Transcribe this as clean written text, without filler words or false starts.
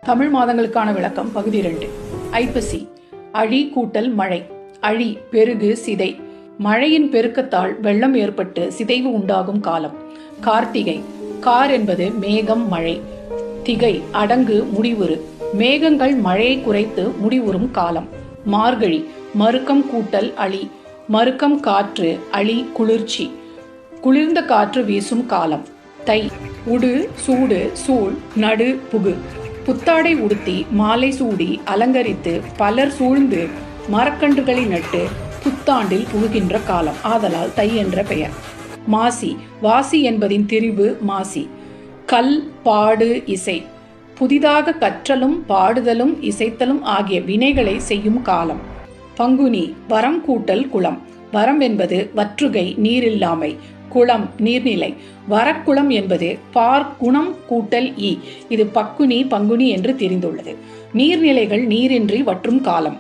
தமிழ் மாதங்களுக்கான விளக்கம் பகுதி 2. ஐப்பசி அழி கூட்டல் மழை. அழி பெருகு சிதை. மழையின் பெருக்கத்தால் வெள்ளம் ஏற்பட்டு சிதைவு உண்டாகும் காலம். கார்த்திகை கார் என்பது மேகம் மழை. திகை அடங்கு முடிவுறு. மேகங்கள் மழையை குறைத்து முடிவுறும் காலம். மார்கழி மருக்கம் கூட்டல் அழி. மருக்கம் காற்று, அழி குளிர்ச்சி. குளிர்ந்த காற்று வீசும் காலம். தை உடு சூடு சூழ் நடு புகு. புத்தாடை உடுத்தி மாலை சூடி அலங்கரித்து பலர் சூழ்ந்து மரக்கன்றுகளை நட்டு புத்தாண்டில் புகுகின்ற காலம். ஆதலால் தை என்ற பெயர். மாசி வாசி என்பதின் திரிவு மாசி. கல் பாடு இசை. புதிதாக கற்றலும் பாடுதலும் இசைத்தலும் ஆகிய வினைகளை செய்யும் காலம். பங்குனி வரம் கூட்டல் குளம். வரம் என்பது வற்றுகை, நீரில்லாமை. குளம் நீர்நிலை. வரக்குளம் என்பது பார்க்குணம் கூட்டல் ஈ. இது பக்குனி பங்குனி என்று தெரிந்துள்ளது. நீர்நிலைகள் நீரின்றி வற்றும் காலம்.